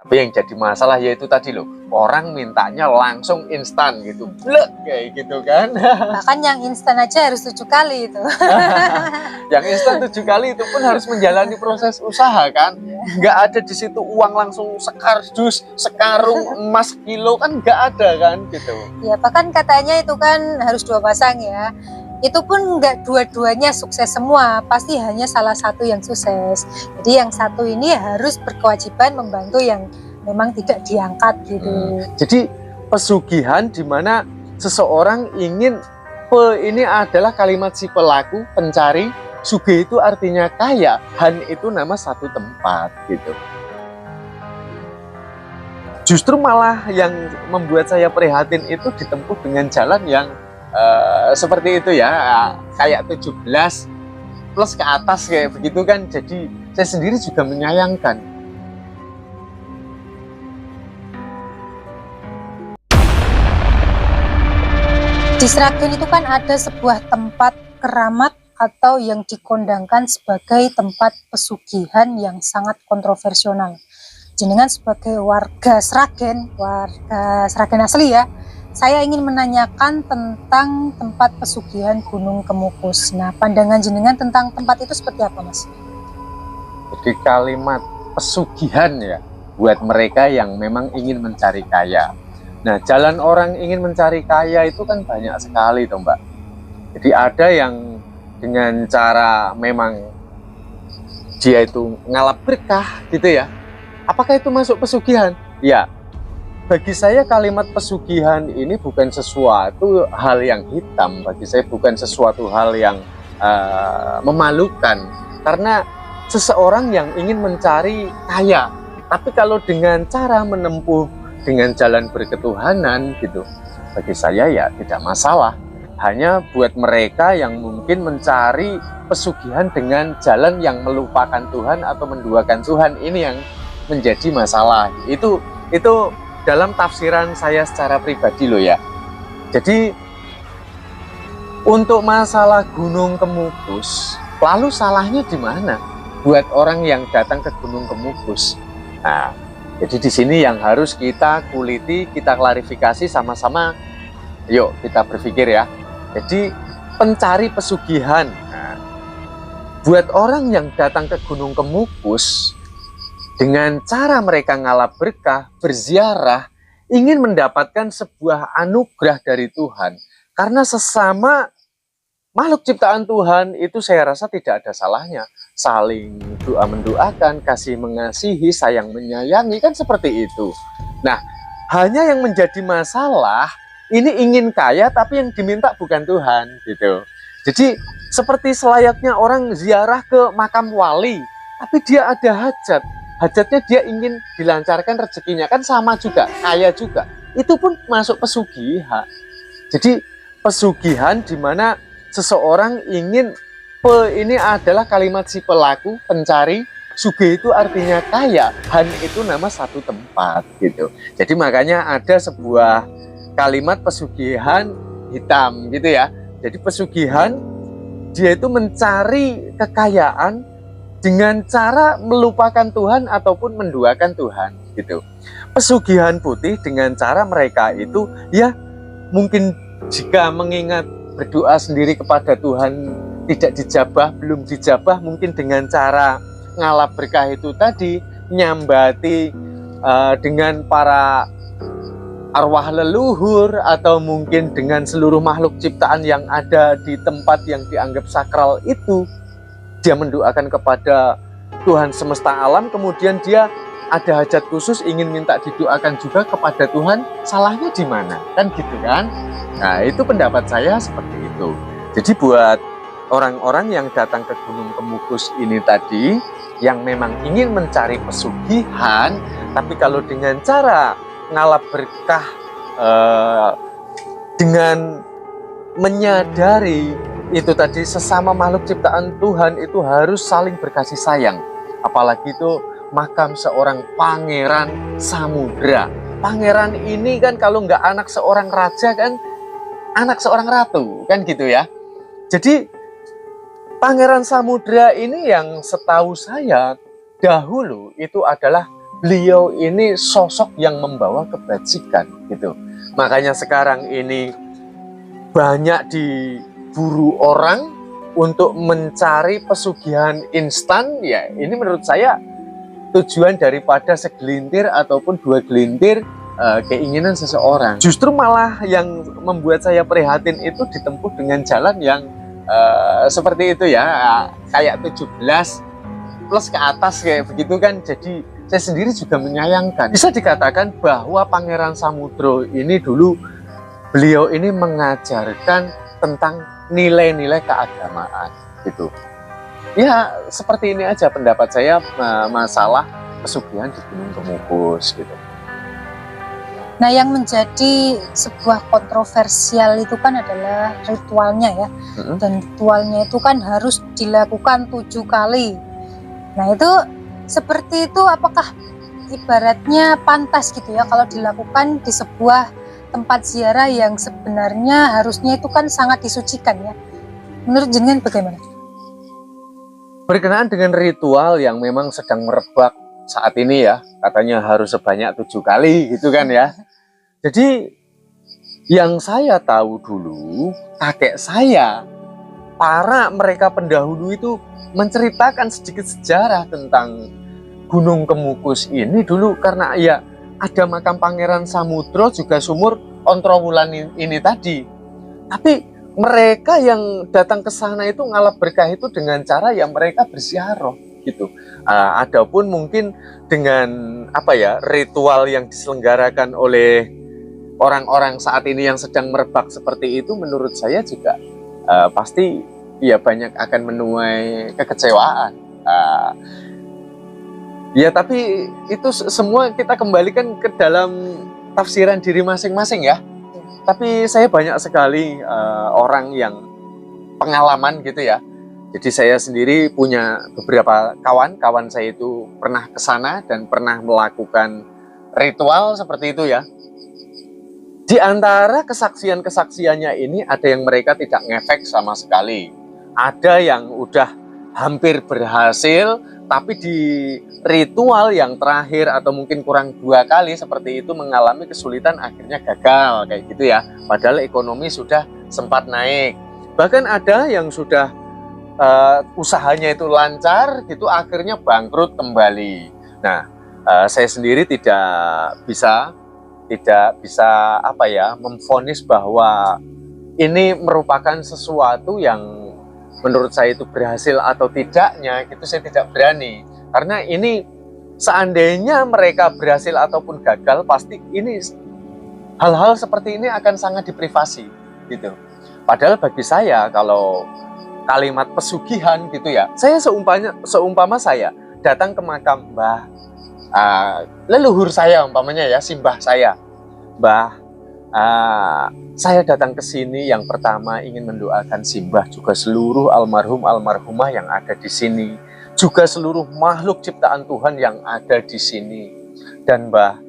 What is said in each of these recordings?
Tapi yang jadi masalah yaitu tadi loh, orang mintanya langsung instan gitu, blek kayak gitu kan. Bahkan yang instan aja harus 7 kali itu. Yang instan 7 kali itu pun harus menjalani proses usaha kan. Nggak ada di situ uang langsung sekardus, sekarung emas kilo kan nggak ada kan gitu. Ya bahkan katanya itu kan harus 2 pasang ya. Itu pun nggak dua-duanya sukses semua, pasti hanya salah satu yang sukses. Jadi yang satu ini harus berkewajiban membantu yang memang tidak diangkat gitu. Jadi pesugihan di mana seseorang ingin, ini adalah kalimat si pelaku, pencari, sugih itu artinya kaya, han itu nama satu tempat gitu. Justru malah yang membuat saya prihatin itu ditempuh dengan jalan yang seperti itu ya, kayak 17 plus ke atas kayak begitu kan. Jadi saya sendiri juga menyayangkan. Di Sragen itu kan ada sebuah tempat keramat atau yang dikondangkan sebagai tempat pesugihan yang sangat kontroversial. Jenengan sebagai warga Sragen asli ya, saya ingin menanyakan tentang tempat pesugihan Gunung Kemukus. Nah, pandangan jenengan tentang tempat itu seperti apa, Mas? Jadi kalimat pesugihan ya, buat mereka yang memang ingin mencari kaya. Nah, jalan orang ingin mencari kaya itu kan banyak sekali toh Mbak. Jadi ada yang dengan cara memang dia itu ngalap berkah gitu ya. Apakah itu masuk pesugihan? Ya. Bagi saya kalimat pesugihan ini bukan sesuatu hal yang hitam, bagi saya bukan sesuatu hal yang memalukan, karena seseorang yang ingin mencari kaya, tapi kalau dengan cara menempuh dengan jalan berketuhanan gitu, bagi saya ya tidak masalah. Hanya buat mereka yang mungkin mencari pesugihan dengan jalan yang melupakan Tuhan atau menduakan Tuhan, ini yang menjadi masalah. Itu dalam tafsiran saya secara pribadi loh ya. Jadi untuk masalah Gunung Kemukus, lalu salahnya di mana buat orang yang datang ke Gunung Kemukus? Nah, jadi di sini yang harus kita kuliti, kita klarifikasi sama-sama. Yuk kita berpikir ya. Jadi pencari pesugihan. Nah, buat orang yang datang ke Gunung Kemukus, dengan cara mereka ngalap berkah, berziarah, ingin mendapatkan sebuah anugerah dari Tuhan. Karena sesama makhluk ciptaan Tuhan itu saya rasa tidak ada salahnya. Saling doa mendoakan, kasih mengasihi, sayang menyayangi, kan seperti itu. Nah, hanya yang menjadi masalah, ini ingin kaya tapi yang diminta bukan Tuhan gitu. Jadi seperti selayaknya orang ziarah ke makam wali, tapi dia ada hajat. Hajatnya dia ingin dilancarkan rezekinya, kan sama juga, kaya juga. Itu pun masuk pesugihan. Jadi pesugihan di mana seseorang ingin, ini adalah kalimat si pelaku, pencari, sugih itu artinya kaya, han itu nama satu tempat gitu. Jadi makanya ada sebuah kalimat pesugihan hitam gitu ya. Jadi pesugihan dia itu mencari kekayaan dengan cara melupakan Tuhan ataupun menduakan Tuhan gitu. Pesugihan putih dengan cara mereka itu ya mungkin jika mengingat berdoa sendiri kepada Tuhan tidak dijabah, belum dijabah, mungkin dengan cara ngalap berkah itu tadi, nyambati dengan para arwah leluhur atau mungkin dengan seluruh makhluk ciptaan yang ada di tempat yang dianggap sakral itu. Dia mendoakan kepada Tuhan semesta alam, kemudian dia ada hajat khusus ingin minta didoakan juga kepada Tuhan, salahnya di mana? Kan gitu kan? Nah, itu pendapat saya seperti itu. Jadi buat orang-orang yang datang ke Gunung Kemukus ini tadi, yang memang ingin mencari pesugihan, tapi kalau dengan cara ngalap berkah, dengan menyadari itu tadi sesama makhluk ciptaan Tuhan itu harus saling berkasih sayang. Apalagi itu makam seorang pangeran samudra. Pangeran ini kan kalau nggak anak seorang raja kan anak seorang ratu kan gitu ya. Jadi pangeran samudra ini yang setahu saya dahulu itu adalah beliau ini sosok yang membawa kebajikan gitu. Makanya sekarang ini banyak diburu orang untuk mencari pesugihan instan. Ya, ini menurut saya tujuan daripada segelintir ataupun dua gelintir keinginan seseorang. Justru malah yang membuat saya prihatin itu ditempuh dengan jalan yang seperti itu ya, kayak 17 plus ke atas kayak begitu kan. Jadi saya sendiri juga menyayangkan. Bisa dikatakan bahwa Pangeran Samudro ini dulu beliau ini mengajarkan tentang nilai-nilai keagamaan gitu. Ya seperti ini aja pendapat saya masalah pesugihan di Gunung Kemukus gitu. Nah, yang menjadi sebuah kontroversial itu kan adalah ritualnya ya. Dan ritualnya itu kan harus dilakukan 7 kali. Nah, itu seperti itu apakah ibaratnya pantas gitu ya kalau dilakukan di sebuah tempat ziarah yang sebenarnya harusnya itu kan sangat disucikan ya. Menurut jenengan bagaimana? Berkenaan dengan ritual yang memang sedang merebak saat ini ya, katanya harus sebanyak 7 kali gitu kan ya. Jadi yang saya tahu dulu, kakek saya, para mereka pendahulu itu menceritakan sedikit sejarah tentang Gunung Kemukus ini dulu, karena ya ada makam Pangeran Samudro juga sumur Ontrowulan ini tadi. Tapi mereka yang datang ke sana itu ngalap berkah itu dengan cara yang mereka berziarah gitu. Adapun mungkin dengan apa ya, ritual yang diselenggarakan oleh orang-orang saat ini yang sedang merebak seperti itu, menurut saya juga pasti ya banyak akan menuai kekecewaan. Ya tapi itu semua kita kembalikan ke dalam tafsiran diri masing-masing ya. Tapi saya banyak sekali orang yang pengalaman gitu ya. Jadi saya sendiri punya beberapa kawan saya itu pernah ke sana dan pernah melakukan ritual seperti itu ya. Di antara kesaksian-kesaksiannya ini ada yang mereka tidak ngefek sama sekali. Ada yang udah hampir berhasil, tapi di ritual yang terakhir atau mungkin kurang 2 kali seperti itu mengalami kesulitan, akhirnya gagal kayak gitu ya. Padahal ekonomi sudah sempat naik. Bahkan ada yang sudah usahanya itu lancar gitu, akhirnya bangkrut kembali. Nah, saya sendiri tidak bisa apa ya, memvonis bahwa ini merupakan sesuatu yang menurut saya itu berhasil atau tidaknya, itu saya tidak berani. Karena ini seandainya mereka berhasil ataupun gagal, pasti ini hal-hal seperti ini akan sangat diprivasi gitu. Padahal bagi saya kalau kalimat pesugihan gitu ya, saya seumpama saya datang ke makam leluhur saya, umpamanya ya, simbah saya, Mbah, saya datang ke sini yang pertama ingin mendoakan simbah juga seluruh almarhum almarhumah yang ada di sini, juga seluruh makhluk ciptaan Tuhan yang ada di sini. Dan Mbah,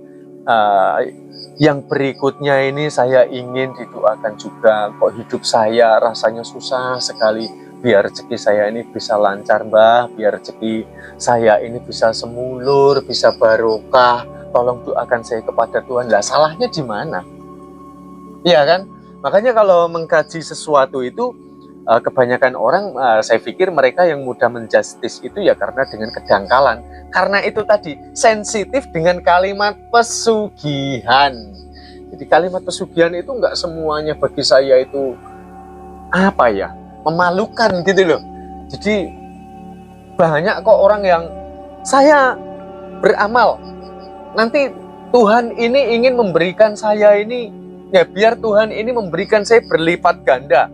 yang berikutnya ini saya ingin didoakan juga, kok hidup saya rasanya susah sekali. Biar rezeki saya ini bisa lancar Mbah, biar rezeki saya ini bisa semulur, bisa barokah. Tolong doakan saya kepada Tuhan. Lah salahnya di mana? Iya kan? Makanya kalau mengkaji sesuatu itu kebanyakan orang, saya pikir mereka yang mudah menjustis itu ya karena dengan kedangkalan. Karena itu tadi sensitif dengan kalimat pesugihan. Jadi kalimat pesugihan itu enggak semuanya bagi saya itu apa ya, memalukan gitu loh. Jadi banyak kok orang yang saya beramal, nanti Tuhan ini ingin memberikan saya ini, ya biar Tuhan ini memberikan saya berlipat ganda.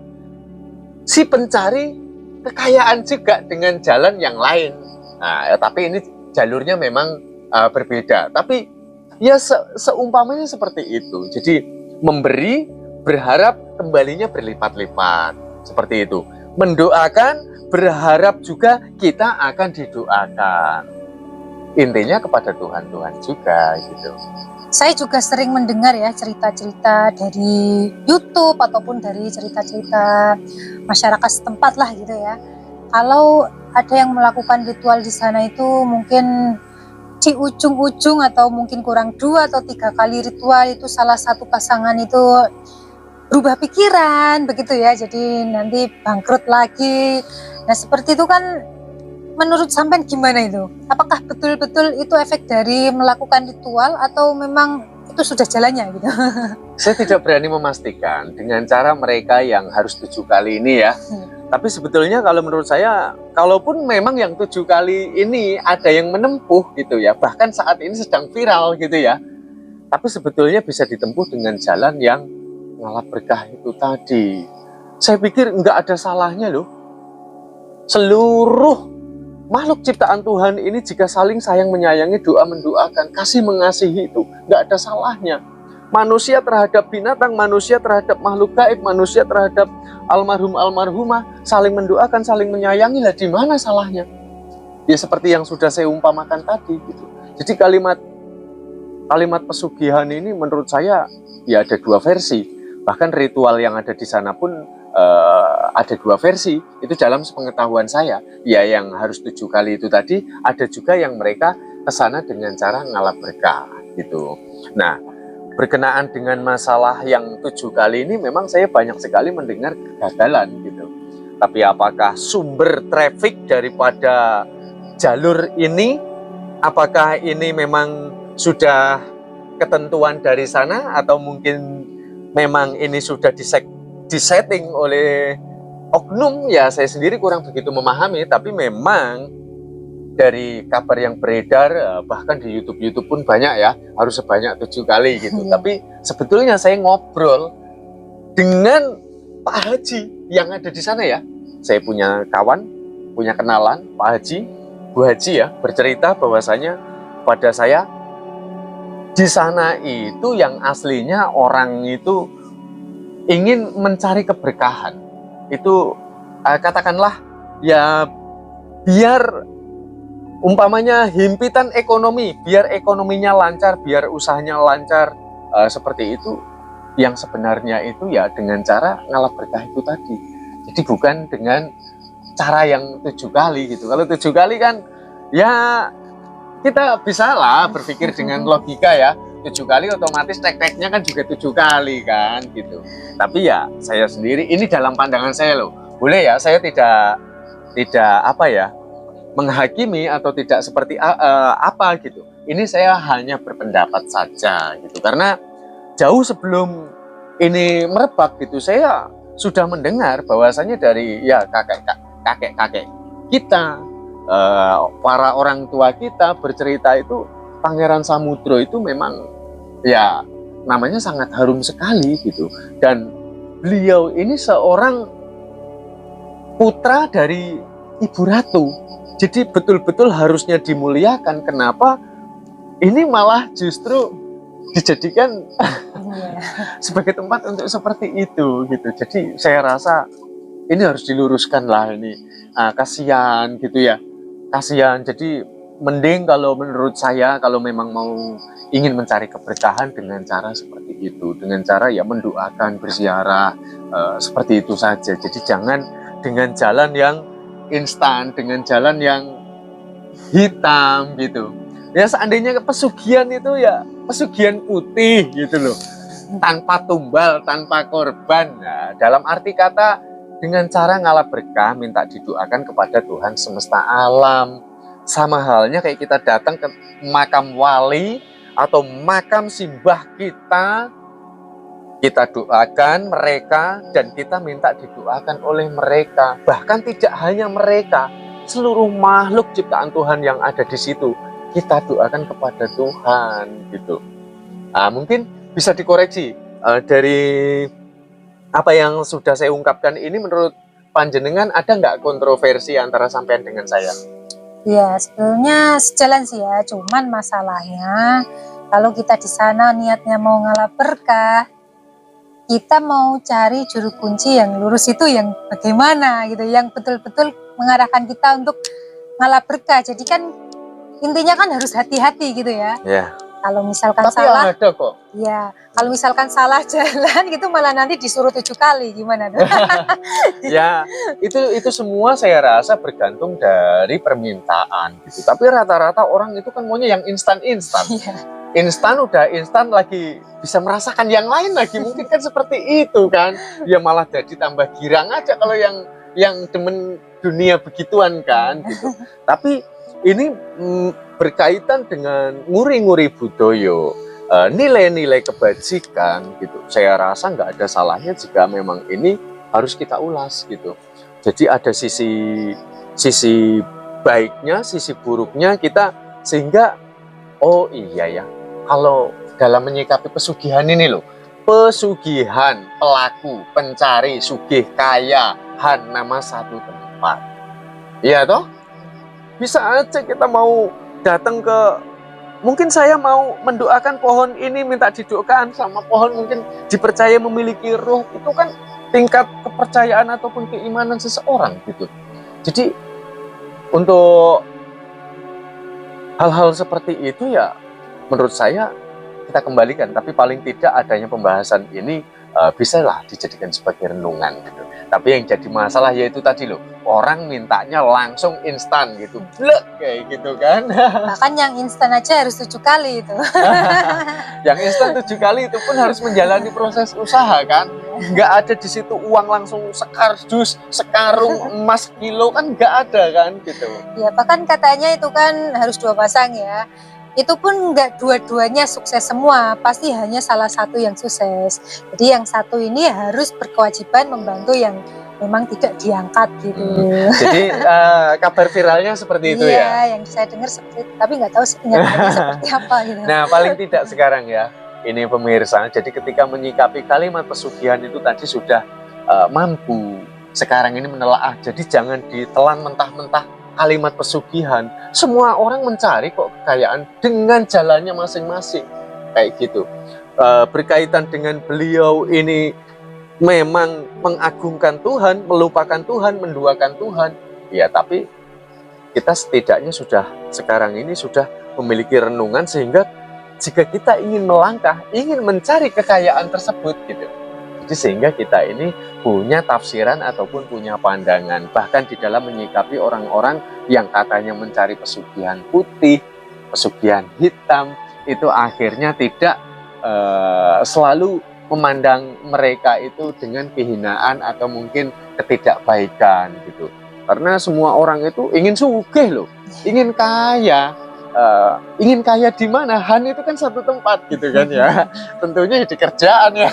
Si pencari kekayaan juga dengan jalan yang lain. Nah, ya, tapi ini jalurnya memang berbeda. Tapi ya seumpamanya seperti itu. Jadi memberi berharap kembalinya berlipat-lipat. Seperti itu. Mendoakan berharap juga kita akan didoakan. Intinya kepada Tuhan juga gitu. Saya juga sering mendengar ya cerita-cerita dari YouTube ataupun dari cerita-cerita masyarakat setempat lah gitu ya. Kalau ada yang melakukan ritual di sana itu mungkin di ujung-ujung atau mungkin kurang 2 atau 3 kali ritual itu salah satu pasangan itu berubah pikiran begitu ya, jadi nanti bangkrut lagi. Nah seperti itu kan, menurut sampean gimana itu? Apakah betul-betul itu efek dari melakukan ritual atau memang itu sudah jalannya gitu? Saya tidak berani memastikan dengan cara mereka yang harus 7 kali ini ya. Tapi sebetulnya kalau menurut saya, kalaupun memang yang 7 kali ini ada yang menempuh gitu ya, bahkan saat ini sedang viral gitu ya, tapi sebetulnya bisa ditempuh dengan jalan yang ngalap berkah itu tadi. Saya pikir nggak ada salahnya loh. Seluruh makhluk ciptaan Tuhan ini jika saling sayang menyayangi, doa mendoakan, kasih mengasihi itu nggak ada salahnya. Manusia terhadap binatang, manusia terhadap makhluk gaib, manusia terhadap almarhum almarhumah, saling mendoakan, saling menyayangi, lah di mana salahnya? Ya seperti yang sudah saya umpamakan tadi gitu. Jadi kalimat pesugihan ini menurut saya ya ada 2 versi. Bahkan ritual yang ada di sana pun ada 2 versi. Itu dalam sepengetahuan saya. Ya yang harus 7 kali itu tadi, ada juga yang mereka kesana dengan cara ngalap berkah gitu. Nah, berkenaan dengan masalah yang 7 kali ini memang saya banyak sekali mendengar kegagalan gitu. Tapi apakah sumber traffic daripada jalur ini, apakah ini memang sudah ketentuan dari sana atau mungkin memang ini sudah disetting oleh oknum, ya saya sendiri kurang begitu memahami. Tapi memang dari kabar yang beredar, bahkan di YouTube pun banyak ya, harus sebanyak 7 kali gitu. Tapi sebetulnya saya ngobrol dengan Pak Haji yang ada di sana ya. Saya punya kawan, punya kenalan Pak Haji, Bu Haji ya, bercerita bahwasanya pada saya di sana itu yang aslinya orang itu ingin mencari keberkahan. Itu katakanlah ya biar umpamanya himpitan ekonomi, biar ekonominya lancar, biar usahanya lancar, seperti itu. Yang sebenarnya itu ya dengan cara ngalap berkah itu tadi. Jadi bukan dengan cara yang 7 kali gitu. Kalau 7 kali kan ya kita bisa lah berpikir dengan logika ya. 7 kali otomatis tek-teknya kan juga 7 kali kan gitu. Tapi ya saya sendiri, ini dalam pandangan saya loh. Boleh ya, saya tidak apa ya, menghakimi atau tidak seperti apa gitu. Ini saya hanya berpendapat saja gitu. Karena jauh sebelum ini merebak gitu, saya sudah mendengar bahwasanya dari ya kakek kita, para orang tua kita bercerita itu Pangeran Samudro itu memang ya namanya sangat harum sekali gitu. Dan beliau ini seorang putra dari Ibu Ratu. Jadi betul-betul harusnya dimuliakan. Kenapa ini malah justru dijadikan sebagai tempat untuk seperti itu gitu. Jadi saya rasa ini harus diluruskan lah ini. Kasihan gitu ya. Kasihan. Jadi mending kalau menurut saya, kalau memang mau ingin mencari keberkahan dengan cara seperti itu, dengan cara ya mendoakan, berziarah, seperti itu saja. Jadi jangan dengan jalan yang instan, dengan jalan yang hitam gitu. Ya seandainya pesugihan itu ya pesugihan putih gitu loh, tanpa tumbal, tanpa korban. Nah, dalam arti kata dengan cara ngalap berkah, minta didoakan kepada Tuhan semesta alam. Sama halnya kayak kita datang ke makam wali atau makam simbah kita doakan mereka dan kita minta didoakan oleh mereka. Bahkan tidak hanya mereka, seluruh makhluk ciptaan Tuhan yang ada di situ kita doakan kepada Tuhan gitu. Mungkin bisa dikoreksi dari apa yang sudah saya ungkapkan ini. Menurut panjenengan ada nggak kontroversi antara sampean dengan saya? Ya sebetulnya sejalan sih ya, cuman masalahnya kalau kita di sana niatnya mau ngalap berkah, kita mau cari juru kunci yang lurus itu yang bagaimana gitu, yang betul-betul mengarahkan kita untuk ngalap berkah. Jadi kan intinya kan harus hati-hati gitu ya. Kalau misalkan Tapi salah, ada kok. ya kalau misalkan salah jalan gitu malah nanti disuruh 7 kali, gimana tuh? Ya, itu semua saya rasa bergantung dari permintaan gitu. Tapi rata-rata orang itu kan maunya yang instan-instan. Iya. Instan udah instan lagi bisa merasakan yang lain lagi, mungkin kan seperti itu kan. Ya malah jadi tambah girang aja kalau yang demen dunia begituan kan gitu. Tapi ini berkaitan dengan nguri-nguri budaya, nilai-nilai kebajikan gitu. Saya rasa nggak ada salahnya jika memang ini harus kita ulas gitu. Jadi ada sisi baiknya, sisi buruknya kita, sehingga oh iya ya, kalau dalam menyikapi pesugihan ini loh, pesugihan, pelaku, pencari, sugih, kaya, han nama satu tempat. Iya toh? Bisa aja kita mau datang ke, mungkin saya mau mendoakan pohon ini, minta didoakan sama pohon, mungkin dipercaya memiliki roh, itu kan tingkat kepercayaan ataupun keimanan seseorang gitu. Jadi untuk hal-hal seperti itu ya menurut saya kita kembalikan, tapi paling tidak adanya pembahasan ini bisalah dijadikan sebagai renungan gitu. Tapi yang jadi masalah yaitu tadi loh, orang mintanya langsung instan gitu, blek kayak gitu kan. Bahkan yang instan aja harus 7 kali itu. Yang instan 7 kali itu pun harus menjalani proses usaha kan. Nggak ada di situ uang langsung sekardus, sekarung emas kilo, kan nggak ada kan gitu. Ya bahkan katanya itu kan harus 2 pasang ya. Itu pun nggak dua-duanya sukses semua, pasti hanya salah satu yang sukses. Jadi yang satu ini harus berkewajiban membantu yang memang tidak diangkat gitu. Jadi kabar viralnya seperti itu ya? Iya, yang saya dengar seperti itu, tapi nggak tahu kenyataannya seperti apa gitu. Nah paling tidak sekarang ya, ini pemirsa, jadi ketika menyikapi kalimat pesugihan itu tadi sudah mampu sekarang ini menelaah, jadi jangan ditelan mentah-mentah kalimat pesugihan. Semua orang mencari kok kekayaan dengan jalannya masing-masing kayak gitu. Berkaitan dengan beliau ini memang mengagungkan Tuhan, melupakan Tuhan, menduakan Tuhan, ya tapi kita setidaknya sudah sekarang ini sudah memiliki renungan, sehingga jika kita ingin melangkah, ingin mencari kekayaan tersebut gitu, jadi sehingga kita ini punya tafsiran ataupun punya pandangan, bahkan di dalam menyikapi orang-orang yang katanya mencari pesugihan putih, pesugihan hitam, itu akhirnya tidak selalu memandang mereka itu dengan kehinaan atau mungkin ketidakbaikan gitu. Karena semua orang itu ingin sugih loh, ingin kaya. Ingin kaya di mana? Han itu kan satu tempat gitu kan ya. Tentunya di kerjaan ya.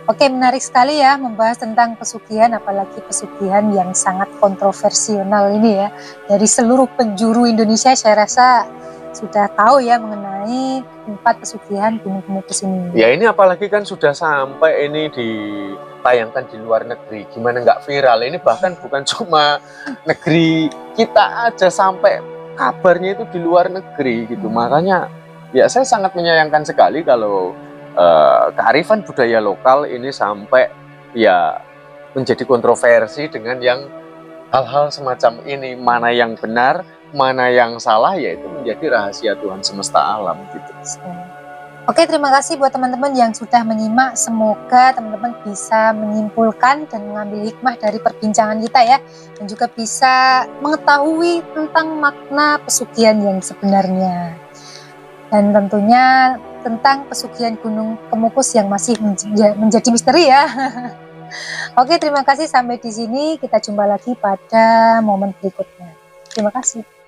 Oke, menarik sekali ya membahas tentang pesugihan, apalagi pesugihan yang sangat kontroversial ini ya. Dari seluruh penjuru Indonesia saya rasa sudah tahu ya mengenai tempat pesugihan Gunung Kemukus ini. Ya ini apalagi kan sudah sampai ini ditayangkan di luar negeri, gimana nggak viral? Ini bahkan bukan cuma negeri kita aja, sampai kabarnya itu di luar negeri gitu. Makanya ya saya sangat menyayangkan sekali kalau kearifan budaya lokal ini sampai ya menjadi kontroversi dengan yang hal-hal semacam ini. Mana yang benar, mana yang salah, yaitu menjadi rahasia Tuhan semesta alam gitu. Oke, terima kasih buat teman-teman yang sudah menyimak. Semoga teman-teman bisa menyimpulkan dan mengambil hikmah dari perbincangan kita ya, dan juga bisa mengetahui tentang makna pesugihan yang sebenarnya, dan tentunya tentang pesugihan Gunung Kemukus yang masih menjadi misteri ya. Oke, terima kasih, sampai di sini, kita jumpa lagi pada momen berikutnya. Terima kasih.